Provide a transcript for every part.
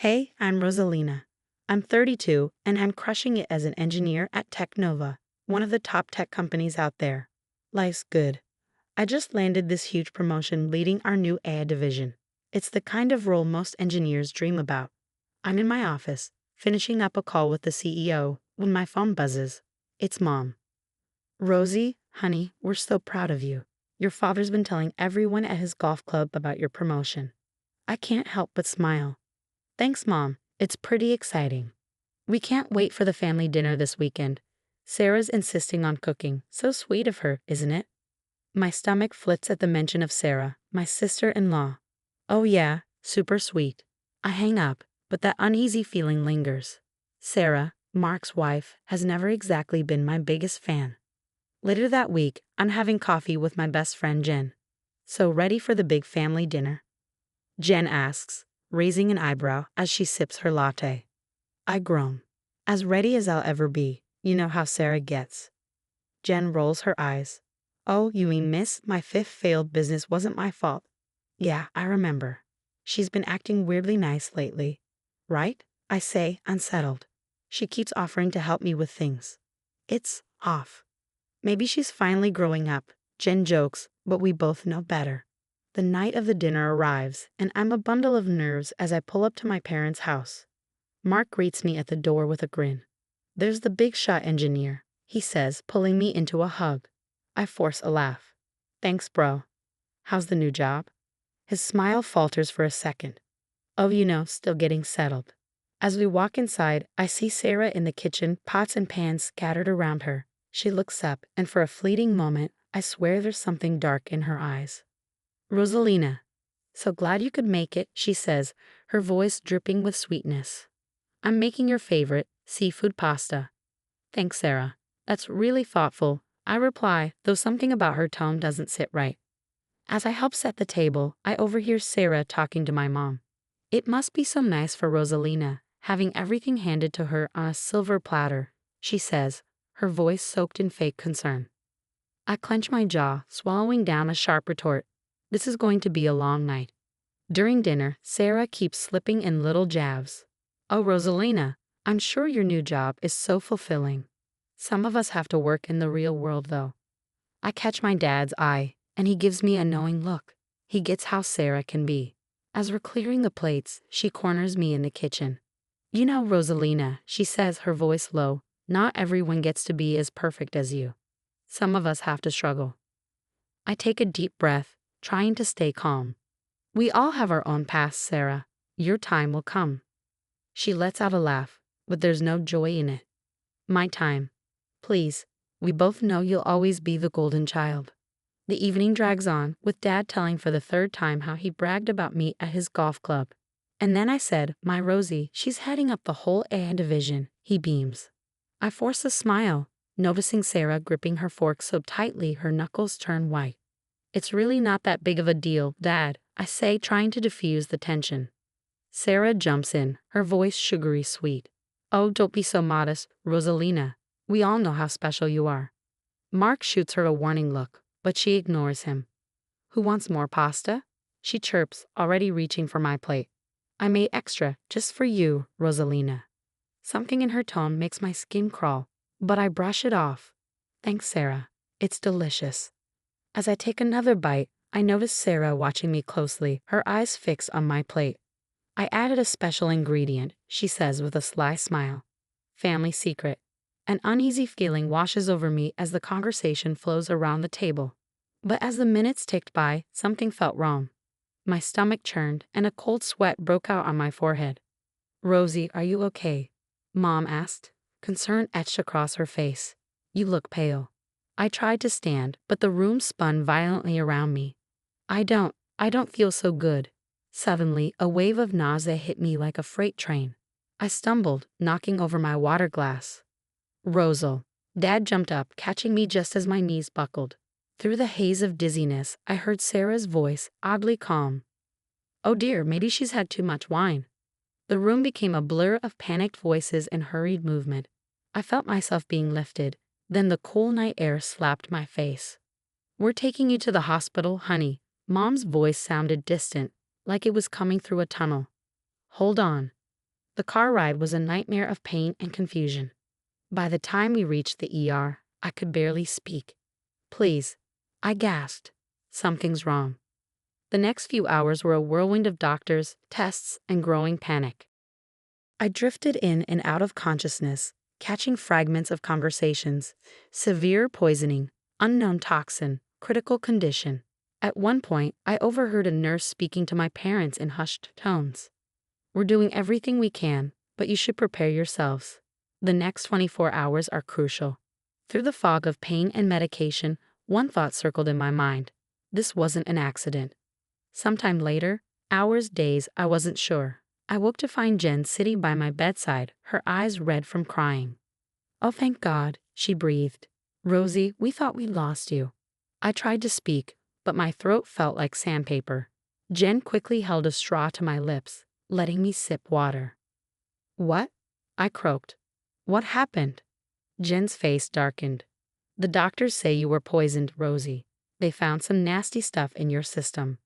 Hey, I'm Rosalina. I'm 32 and I'm crushing it as an engineer at Technova, one of the top tech companies out there. Life's good. I just landed this huge promotion leading our new AI division. It's the kind of role most engineers dream about. I'm in my office, finishing up a call with the CEO, when my phone buzzes. It's Mom. Rosie, honey, we're so proud of you. Your father's been telling everyone at his golf club about your promotion. I can't help but smile. Thanks, Mom. It's pretty exciting. We can't wait for the family dinner this weekend. Sarah's insisting on cooking. So sweet of her, isn't it? My stomach flits at the mention of Sarah, my sister-in-law. Oh yeah, super sweet. I hang up, but that uneasy feeling lingers. Sarah, Mark's wife, has never exactly been my biggest fan. Later that week, I'm having coffee with my best friend Jen. So ready for the big family dinner? Jen asks, raising an eyebrow as she sips her latte. I groan. As ready as I'll ever be. You know how Sarah gets. Jen rolls her eyes. Oh, you mean, miss, my fifth failed business wasn't my fault. Yeah, I remember. She's been acting weirdly nice lately. Right? I say, unsettled. She keeps offering to help me with things. It's off. Maybe she's finally growing up, Jen jokes, but we both know better. The night of the dinner arrives, and I'm a bundle of nerves as I pull up to my parents' house. Mark greets me at the door with a grin. There's the big shot engineer, he says, pulling me into a hug. I force a laugh. Thanks, bro. How's the new job? His smile falters for a second. Oh, still getting settled. As we walk inside, I see Sarah in the kitchen, pots and pans scattered around her. She looks up, and for a fleeting moment, I swear there's something dark in her eyes. Rosalina. So glad you could make it, she says, her voice dripping with sweetness. I'm making your favorite, seafood pasta. Thanks, Sarah. That's really thoughtful, I reply, though something about her tone doesn't sit right. As I help set the table, I overhear Sarah talking to my mom. It must be so nice for Rosalina, having everything handed to her on a silver platter, she says, her voice soaked in fake concern. I clench my jaw, swallowing down a sharp retort. This is going to be a long night. During dinner, Sarah keeps slipping in little jabs. Oh, Rosalina, I'm sure your new job is so fulfilling. Some of us have to work in the real world, though. I catch my dad's eye, and he gives me a knowing look. He gets how Sarah can be. As we're clearing the plates, she corners me in the kitchen. You know, Rosalina, she says, her voice low, not everyone gets to be as perfect as you. Some of us have to struggle. I take a deep breath, trying to stay calm. We all have our own paths, Sarah. Your time will come. She lets out a laugh, but there's no joy in it. My time. Please, we both know you'll always be the golden child. The evening drags on, with Dad telling for the third time how he bragged about me at his golf club. And then I said, my Rosie, she's heading up the whole AI division. He beams. I force a smile, noticing Sarah gripping her fork so tightly her knuckles turn white. It's really not that big of a deal, Dad, I say, trying to diffuse the tension. Sarah jumps in, her voice sugary sweet. Oh, don't be so modest, Rosalina. We all know how special you are. Mark shoots her a warning look, but she ignores him. Who wants more pasta? She chirps, already reaching for my plate. I made extra, just for you, Rosalina. Something in her tone makes my skin crawl, but I brush it off. Thanks, Sarah. It's delicious. As I take another bite, I notice Sarah watching me closely, her eyes fixed on my plate. I added a special ingredient, she says with a sly smile. Family secret. An uneasy feeling washes over me as the conversation flows around the table. But as the minutes ticked by, something felt wrong. My stomach churned, and a cold sweat broke out on my forehead. Rosie, are you okay? Mom asked. Concern etched across her face. You look pale. I tried to stand, but the room spun violently around me. I don't feel so good. Suddenly, a wave of nausea hit me like a freight train. I stumbled, knocking over my water glass. Rosal. Dad jumped up, catching me just as my knees buckled. Through the haze of dizziness, I heard Sarah's voice, oddly calm. Oh dear, maybe she's had too much wine. The room became a blur of panicked voices and hurried movement. I felt myself being lifted, then the cool night air slapped my face. We're taking you to the hospital, honey. Mom's voice sounded distant, like it was coming through a tunnel. Hold on. The car ride was a nightmare of pain and confusion. By the time we reached the ER, I could barely speak. "Please," I gasped. "Something's wrong." The next few hours were a whirlwind of doctors, tests, and growing panic. I drifted in and out of consciousness, catching fragments of conversations. Severe poisoning, unknown toxin, critical condition. At one point, I overheard a nurse speaking to my parents in hushed tones. "We're doing everything we can, but you should prepare yourselves. The next 24 hours are crucial." Through the fog of pain and medication, one thought circled in my mind. This wasn't an accident. Sometime later, hours, days, I wasn't sure, I woke to find Jen sitting by my bedside, her eyes red from crying. "Oh, thank God," she breathed. "Rosie, we thought we'd lost you." I tried to speak, but my throat felt like sandpaper. Jen quickly held a straw to my lips, letting me sip water. "What?" I croaked. "What happened?" Jen's face darkened. "The doctors say you were poisoned, Rosie. They found some nasty stuff in your system."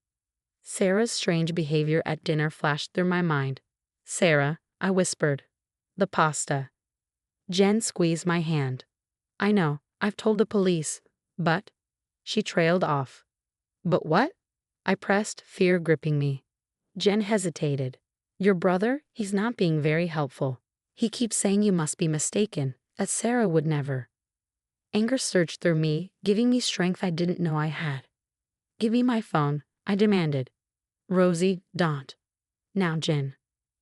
Sarah's strange behavior at dinner flashed through my mind. "Sarah," I whispered. "The pasta." Jen squeezed my hand. "I know, I've told the police, but—" She trailed off. "But what?" I pressed, fear gripping me. Jen hesitated. "Your brother, he's not being very helpful. He keeps saying you must be mistaken, that Sarah would never." Anger surged through me, giving me strength I didn't know I had. "Give me my phone," I demanded. "Rosie, don't." "Now, Jen."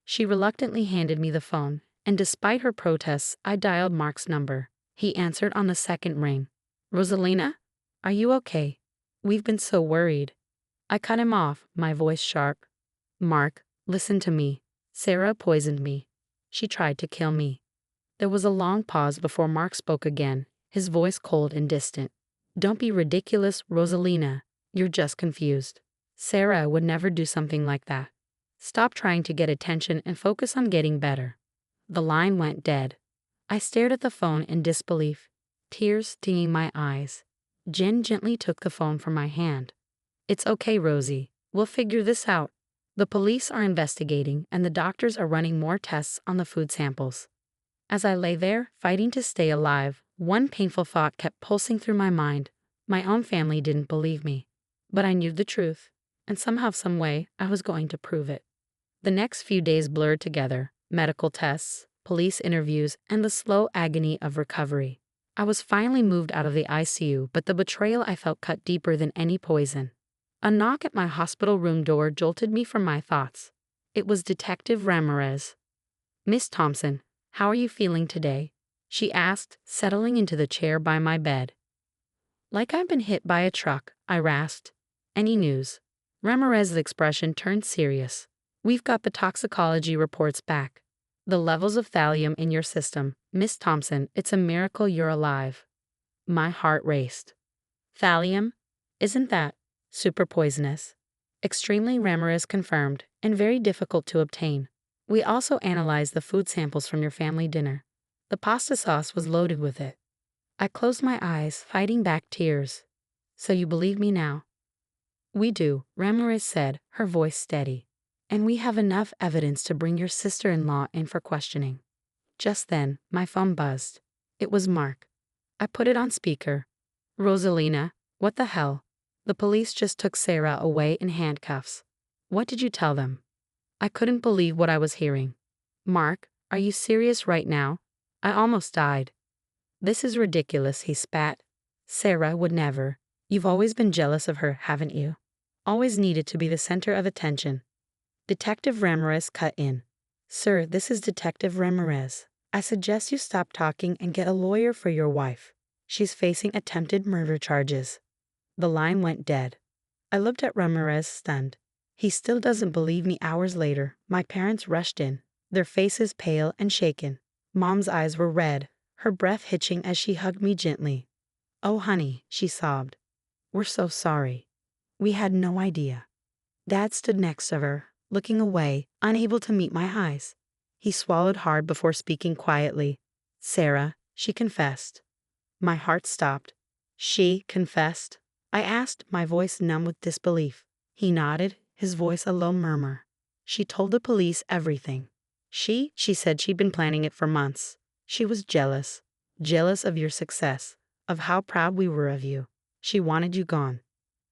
She reluctantly handed me the phone, and despite her protests, I dialed Mark's number. He answered on the second ring. "Rosalina? Are you okay? We've been so worried." I cut him off, my voice sharp. "Mark, listen to me. Sarah poisoned me. She tried to kill me." There was a long pause before Mark spoke again, his voice cold and distant. "Don't be ridiculous, Rosalina. You're just confused. Sarah would never do something like that. Stop trying to get attention and focus on getting better." The line went dead. I stared at the phone in disbelief, tears stinging my eyes. Jen gently took the phone from my hand. "It's okay, Rosie. We'll figure this out. The police are investigating and the doctors are running more tests on the food samples." As I lay there, fighting to stay alive, one painful thought kept pulsing through my mind. My own family didn't believe me. But I knew the truth, and somehow, some way, I was going to prove it. The next few days blurred together: medical tests, police interviews, and the slow agony of recovery. I was finally moved out of the ICU, but the betrayal I felt cut deeper than any poison. A knock at my hospital room door jolted me from my thoughts. It was Detective Ramirez. "Miss Thompson, how are you feeling today?" she asked, settling into the chair by my bed. "Like I've been hit by a truck," I rasped. "Any news?" Ramirez's expression turned serious. "We've got the toxicology reports back. The levels of thallium in your system, Miss Thompson, it's a miracle you're alive." My heart raced. "Thallium? Isn't that super poisonous?" "Extremely," Ramirez confirmed, "and very difficult to obtain. We also analyzed the food samples from your family dinner. The pasta sauce was loaded with it." I closed my eyes, fighting back tears. "So you believe me now?" "We do," Ramirez said, her voice steady. "And we have enough evidence to bring your sister-in-law in for questioning." Just then, my phone buzzed. It was Mark. I put it on speaker. "Rosalina, what the hell? The police just took Sarah away in handcuffs. What did you tell them?" I couldn't believe what I was hearing. "Mark, are you serious right now? I almost died." "This is ridiculous," he spat. "Sarah would never. You've always been jealous of her, haven't you? Always needed to be the center of attention." Detective Ramirez cut in. "Sir, this is Detective Ramirez. I suggest you stop talking and get a lawyer for your wife. She's facing attempted murder charges." The line went dead. I looked at Ramirez, stunned. He still doesn't believe me. Hours later, my parents rushed in, their faces pale and shaken. Mom's eyes were red, her breath hitching as she hugged me gently. "Oh, honey," she sobbed. "We're so sorry. We had no idea." Dad stood next to her, looking away, unable to meet my eyes. He swallowed hard before speaking quietly. "Sarah," she confessed. My heart stopped. "She confessed?" I asked, my voice numb with disbelief. He nodded, his voice a low murmur. "She told the police everything. She said she'd been planning it for months. She was jealous. Jealous of your success, of how proud we were of you. She wanted you gone.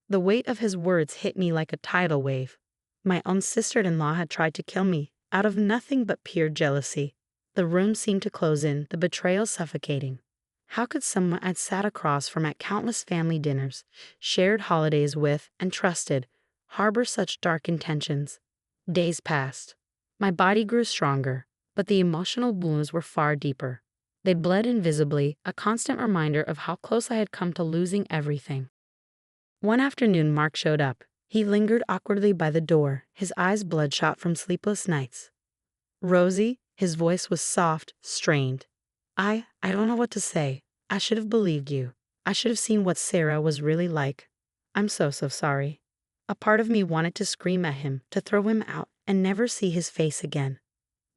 The weight of his words hit me like a tidal wave. My own sister-in-law had tried to kill me, out of nothing but pure jealousy. The room seemed to close in, the betrayal suffocating. How could someone I'd sat across from at countless family dinners, shared holidays with, and trusted, harbor such dark intentions? Days passed. My body grew stronger, but the emotional wounds were far deeper. They bled invisibly, a constant reminder of how close I had come to losing everything. One afternoon, Mark showed up. He lingered awkwardly by the door, his eyes bloodshot from sleepless nights. "Rosie," his voice was soft, strained. I don't know what to say. I should have believed you. I should have seen what Sarah was really like. I'm so sorry." A part of me wanted to scream at him, to throw him out, and never see his face again.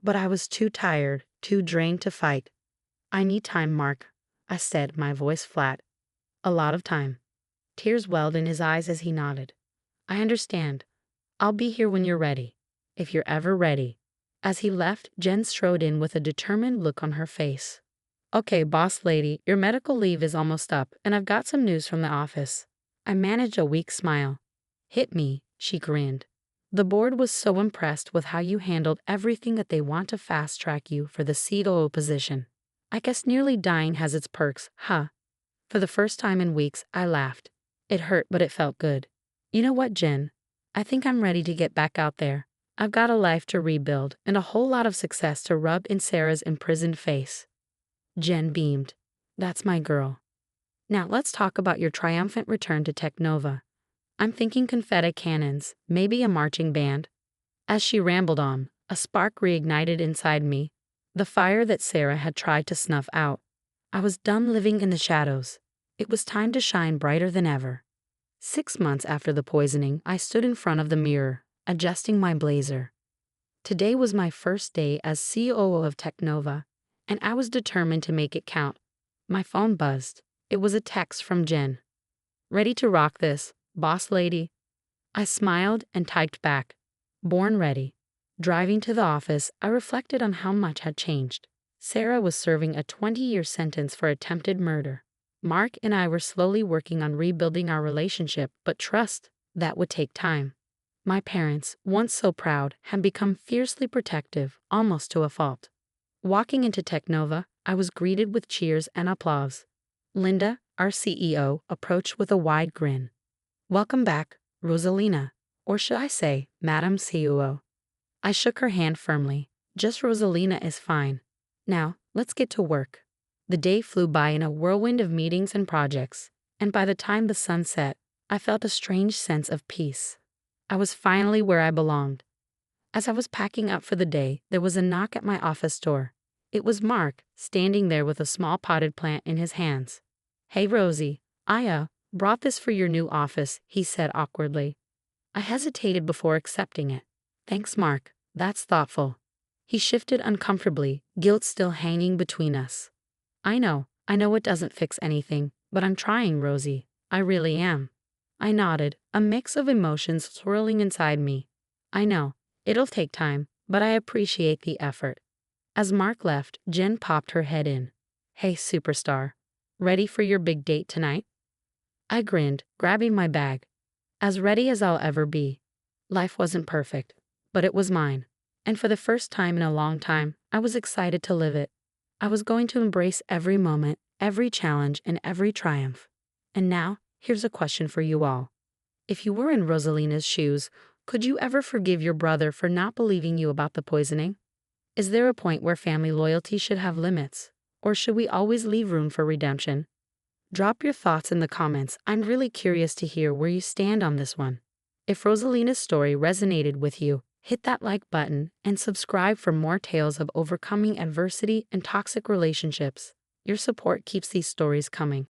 But I was too tired, too drained to fight. "I need time, Mark," I said, my voice flat. "A lot of time." Tears welled in his eyes as he nodded. "I understand. I'll be here when you're ready. If you're ever ready." As he left, Jen strode in with a determined look on her face. "Okay, boss lady, your medical leave is almost up, and I've got some news from the office." I managed a weak smile. "Hit me," she grinned. "The board was so impressed with how you handled everything that they want to fast-track you for the COO position. I guess nearly dying has its perks, huh?" For the first time in weeks, I laughed. It hurt, but it felt good. "You know what, Jen? I think I'm ready to get back out there. I've got a life to rebuild and a whole lot of success to rub in Sarah's imprisoned face." Jen beamed. "That's my girl. Now let's talk about your triumphant return to Technova. I'm thinking confetti cannons, maybe a marching band." As she rambled on, a spark reignited inside me, the fire that Sarah had tried to snuff out. I was done living in the shadows. It was time to shine brighter than ever. 6 months after the poisoning, I stood in front of the mirror, adjusting my blazer. Today was my first day as COO of Technova, and I was determined to make it count. My phone buzzed. It was a text from Jen. "Ready to rock this, boss lady?" I smiled and typed back, "Born ready." Driving to the office, I reflected on how much had changed. Sarah was serving a 20-year sentence for attempted murder. Mark and I were slowly working on rebuilding our relationship, but trust, that would take time. My parents, once so proud, had become fiercely protective, almost to a fault. Walking into Technova, I was greeted with cheers and applause. Linda, our CEO, approached with a wide grin. "Welcome back, Rosalina, or should I say, Madam COO." I shook her hand firmly. "Just Rosalina is fine. Now, let's get to work." The day flew by in a whirlwind of meetings and projects, and by the time the sun set, I felt a strange sense of peace. I was finally where I belonged. As I was packing up for the day, there was a knock at my office door. It was Mark, standing there with a small potted plant in his hands. "Hey, Rosie, I brought this for your new office," he said awkwardly. I hesitated before accepting it. "Thanks, Mark. That's thoughtful." He shifted uncomfortably, guilt still hanging between us. I know it doesn't fix anything, but I'm trying, Rosie. I really am." I nodded, a mix of emotions swirling inside me. "I know, it'll take time, but I appreciate the effort." As Mark left, Jen popped her head in. "Hey, superstar. Ready for your big date tonight?" I grinned, grabbing my bag. As ready as I'll ever be. Life wasn't perfect, but it was mine. And for the first time in a long time, I was excited to live it. I was going to embrace every moment, every challenge, and every triumph. And now, here's a question for you all. If you were in Rosalina's shoes, could you ever forgive your brother for not believing you about the poisoning? Is there a point where family loyalty should have limits? Or should we always leave room for redemption? Drop your thoughts in the comments. I'm really curious to hear where you stand on this one. If Rosalina's story resonated with you, hit that like button and subscribe for more tales of overcoming adversity and toxic relationships. Your support keeps these stories coming.